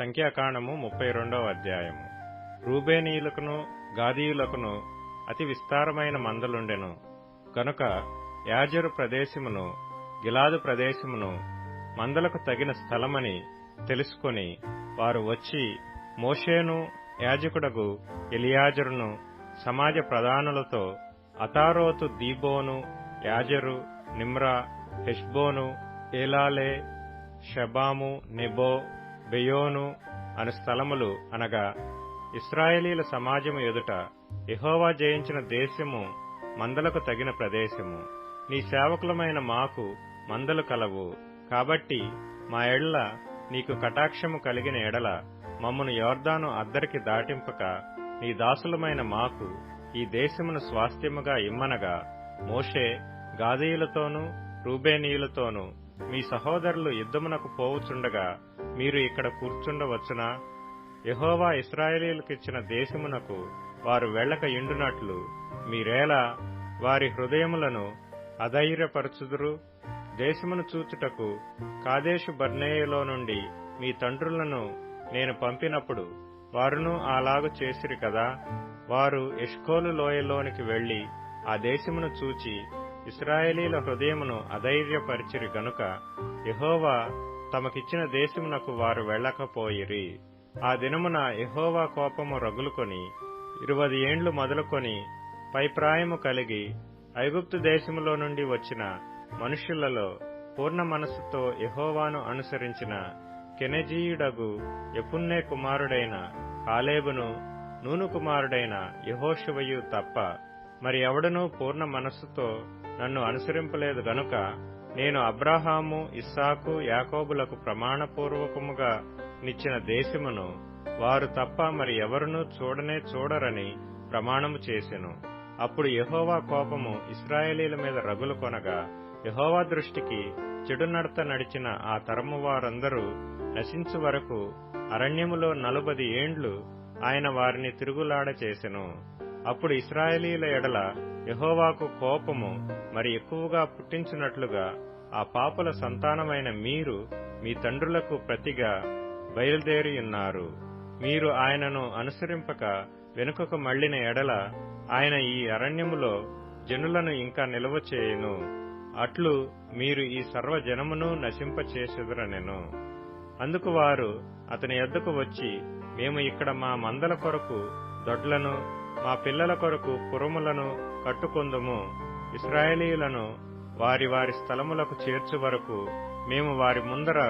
సంఖ్యాకాండము 32వ అధ్యాయము. రూబేనీయులకును గాదీయులకును అతి విస్తారమైన మందలుండెను గనుక యాజెరు ప్రదేశమును గిలాదు ప్రదేశమును మందలకు తగిన స్థలమని తెలుసుకొని వారు వచ్చి మోషేను యాజకుడగు ఎలియాజరును సమాజ ప్రధానులతో అతారోతు దీబోను యాజెరు నిమ్రా హెష్బోను ఏలాలే షబాము నెబో బెయోను అను స్థలములు అనగా ఇశ్రాయేలీల సమాజము ఎదుట యెహోవా జయించిన దేశము మందలకు తగిన ప్రదేశము. నీ సేవకులమైన మాకు మందలు కలవు కాబట్టి మా ఎడల నీకు కటాక్షము కలిగిన ఎడల మమ్మను యోర్దాను అద్దరికి దాటింపక నీ దాసులమైన మాకు ఈ దేశమును స్వాస్థ్యముగా ఇమ్మనగా మోషే గాదీయులతోనూ రూబేనీయులతోనూ మీ సహోదరులు యుద్ధమునకు పోవుచుండగా మీరు ఇక్కడ కూర్చుండవచ్చునా? యెహోవా ఇశ్రాయేలీయులకిచ్చిన దేశమునకు వారు వెళ్ళక ఇండునట్లు మీరేలా వారి హృదయములను అధైర్యపరచుదురు? దేశమును చూచుటకు కాదేషు బర్నేయలో నుండి మీ తండ్రులను నేను పంపినప్పుడు వారును అలాగు చేసిరి కదా. వారు ఎష్కోలు లోయలోనికి వెళ్లి ఆ దేశమును చూచి ఇశ్రాయేలీల హృదయమును అధైర్యపరిచిరి గనుక యెహోవా తమకిచ్చిన దేశమునకు వారు వెళ్ళకపోయిరి. ఆ దినమున యెహోవా కోపము రగులుకొని 20 ఏండ్లు మొదలుకొని పైప్రాయము కలిగి ఐగుప్తు దేశములో నుండి వచ్చిన మనుష్యులలో పూర్ణ మనస్సుతో యెహోవాను అనుసరించిన కెనెజీయుడగు యెఫున్నె కుమారుడైన కాలేబును నూను కుమారుడైన యెహోషువయు తప్ప మరి ఎవడనూ పూర్ణ మనస్సుతో నన్ను అనుసరింపలేదు గనుక నేను అబ్రాహాము ఇస్సాకు యాకోబులకు ప్రమాణపూర్వకముగా నిచ్చిన దేశమును వారు తప్ప మరి ఎవరునూ చూడనే చూడరని ప్రమాణము చేసెను. అప్పుడు యెహోవా కోపము ఇశ్రాయేలీల మీద రగులు కొనగా యెహోవా దృష్టికి చెడు నడత నడిచిన ఆ తరము వారందరూ నశించు వరకు అరణ్యములో 40 ఏండ్లు ఆయన వారిని తిరుగులాడ చేసెను. అప్పుడు ఇశ్రాయేలీల ఎడల యెహోవాకు కోపము మరి ఎక్కువగా పుట్టించినట్లుగా ఆ పాపుల సంతానమైన మీరు మీ తండ్రులకు ప్రతిగా బయలుదేరియున్నారు. మీరు ఆయనను అనుసరింపక వెనుకకు మళ్లిన ఎడల ఆయన ఈ అరణ్యములో జనులను ఇంకా నిలువ చేయును. అట్లు మీరు ఈ సర్వజనమును నశింపచేసెదరనెను. అందుకు వారు అతని యొద్దకు వచ్చి, మేము ఇక్కడ మా మందల కొరకు దొడ్లను మా పిల్లల కొరకు పురములను కట్టుకొందుము. ఇశ్రాయేలీయులను వారి వారి స్థలములకు చేర్చు వరకు మేము వారి ముందర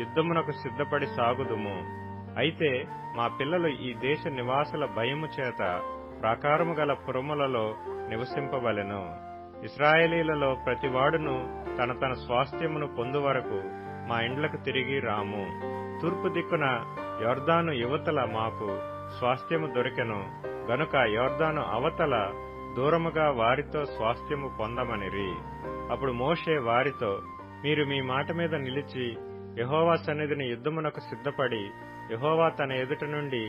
యుద్ధమునకు సిద్ధపడి సాగుదుము. అయితే మా పిల్లలు ఈ దేశ నివాసుల భయము చేత ప్రాకారము గల పురములలో నివసింపవలెను. ఇశ్రాయేలీలలో ప్రతివాడును తన తన స్వాస్థ్యమును పొందు వరకు మా ఇండ్లకు తిరిగి రాము. తూర్పు దిక్కున యొర్దాను యువతల మాకు స్వాస్థ్యము దొరికెను గనుక యొర్దాను అవతల దూరముగా వారితో స్వాస్థ్యము పొందమనిరి. అప్పుడు మోషే వారితో, మీరు మీ మాట మీద నిలిచి యెహోవా సన్నిధిని యుద్ధమునకు సిద్ధపడి యెహోవా తన ఎదుట నుండి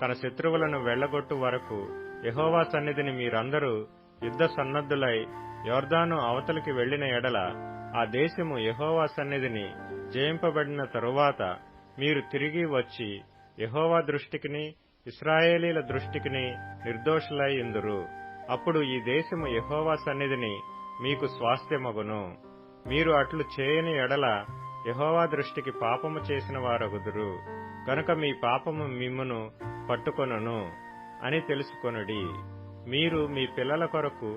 తన శత్రువులను వెళ్లగొట్టు వరకు యెహోవా సన్నిధిని మీరందరూ యుద్ధ సన్నద్ధులై యొర్దాను అవతలికి వెళ్లిన ఎడల ఆ దేశము యెహోవా సన్నిధిని జయింపబడిన తరువాత మీరు తిరిగి వచ్చి యెహోవా దృష్టికిని ఇశ్రాయేలీల దృష్టికిని నిర్దోషులై ఇందురు. అప్పుడు ఈ దేశము యెహోవా సన్నిధిని మీకు స్వాస్థ్యమగును. మీరు అట్లు చేయని ఎడల యెహోవా దృష్టికి పాపము చేసిన వారగుదురు గనుక మీ పాపము మిమ్మును పట్టుకొనును అని తెలుసుకొనుడి. మీరు మీ పిల్లల కొరకు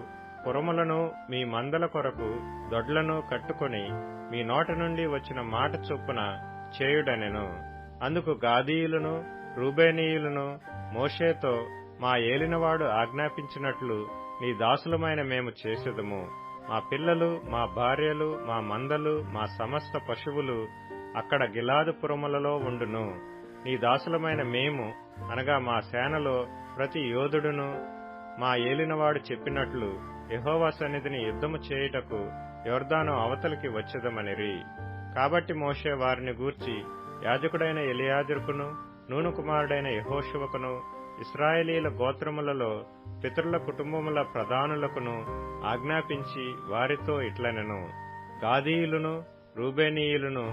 పురములను మీ మందల కొరకు దొడ్లను కట్టుకొని మీ నోట నుండి వచ్చిన మాట చొప్పున చేయుడనెను. అందుకు గాదీయులను రూబేనీయులను మోషేతో, మా ఏలినవాడు ఆజ్ఞాపించినట్లు నీ దాసులమైన మేము చేసెదము. మా పిల్లలు మా భార్యలు మా మందలు మా సమస్త పశువులు అక్కడ గిలాదు పురములలో ఉండును. నీ దాసులమైన మేము అనగా మా సేనలో ప్రతి యోధుడును మా ఏలినవాడు చెప్పినట్లు యెహోవా సన్నిధిని యుద్ధము చేయుటకు యొర్దాను అవతలికి వచ్చెదమనిరి. కాబట్టి మోషే వారిని గూర్చి యాజకుడైన ఎలియాజరుకును నూను కుమారుడైన యెహోషువకును ఇశ్రాయేలీల గోత్రములలో పితరుల కుటుంబముల ప్రధానులకును ఆజ్ఞాపించి వారితో ఇట్లనెను, గాదీయులను రూబేనీయులను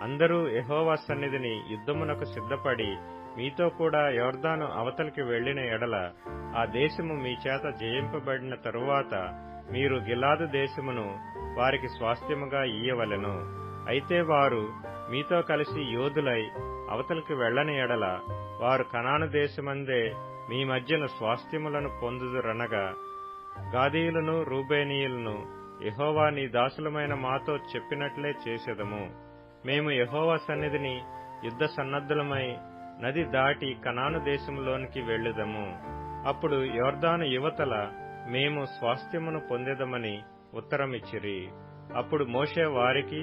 అందరూ యెహోవా సన్నిధిని యుద్ధమునకు సిద్ధపడి మీతో కూడా యొర్దాను అవతలికి వెళ్లిన ఎడల ఆ దేశము మీ చేత జయింపబడిన తరువాత మీరు గిలాదు దేశమును వారికి స్వాస్థ్యముగా ఇయ్యవలెను. అయితే వారు మీతో కలిసి యోధులై అవతలికి వెళ్లని ఎడల వారు కనాను దేశమందే మీ మధ్యన స్వాస్థ్యములను పొందుదురనగా, గాదీయులను రూబేనీయులను యెహోవా నీ దాసులమైన మాతో చెప్పినట్లే చేసెదము. మేము యెహోవా సన్నిధిని యుద్ధ సన్నద్ధులమై నది దాటి కనాను దేశంలోనికి వెళ్ళుదము. అప్పుడు యొర్దాను యువతల మేము స్వాస్థ్యమును పొందెదమని ఉత్తరమిచ్చిరి. అప్పుడు మోషే వారికి,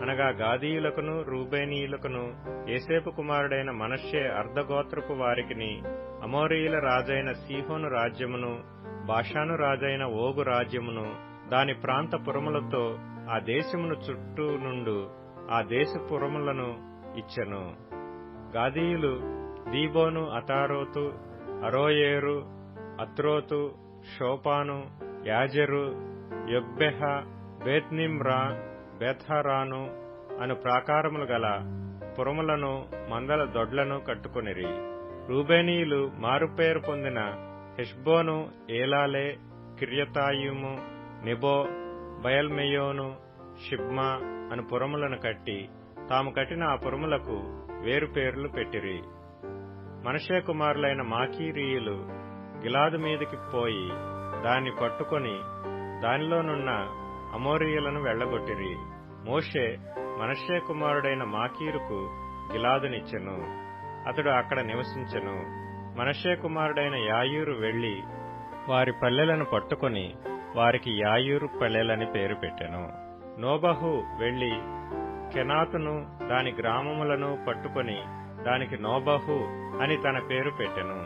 అనగా గాదీయులకును రూబేనీయులకును యోసేపు కుమారుడైన మనష్షే అర్ధగోత్రపు వారికిని అమోరీయుల రాజైన సీహోను రాజ్యమును, బాషాను రాజైన ఓగు రాజ్యమును దాని ప్రాంత పురములతో ఆ దేశమును చుట్టూ నుండు ఆ దేశ పురములను ఇచ్చెను. గాదీయులు దీబోను, అతారోతు, అరోయేరు, అత్రోతు, షోపాను, యాజెరు, యొగ్బెహ, బేత్నిమ్రా, బేత్హారాను అను ప్రాకారములు గల పురములను మందల దొడ్లను కట్టుకొనిరి. రూబేనీయులు మారుపేరు పొందిన హెష్బోను, ఏలాలే, కిర్యతాయిము, నెబో, బయల్మెయోను, షిబ్మా అను పురములను కట్టి తాము కట్టిన ఆ పురములకు వేరు పేర్లు పెట్టిరి. మనష్షే కుమారులైన మాకీరీయులు గిలాదు మీదికి పోయి దాన్ని పట్టుకొని దానిలోనున్న అమోరీయులను వెళ్లగొట్టిరి. మోషే మనష్షే కుమారుడైన మాకీరుకు గిలాదునిచ్చెను. అతడు అక్కడ నివసించెను. మనష్షే కుమారుడైన యాయూరు వెళ్లి వారి పల్లెలను పట్టుకొని వారికి యాయూరు పల్లెలని పేరు పెట్టెను. నోబహు వెళ్లి కెనాతును దాని గ్రామములను పట్టుకొని దానికి నోబహు అని తన పేరు పెట్టెను.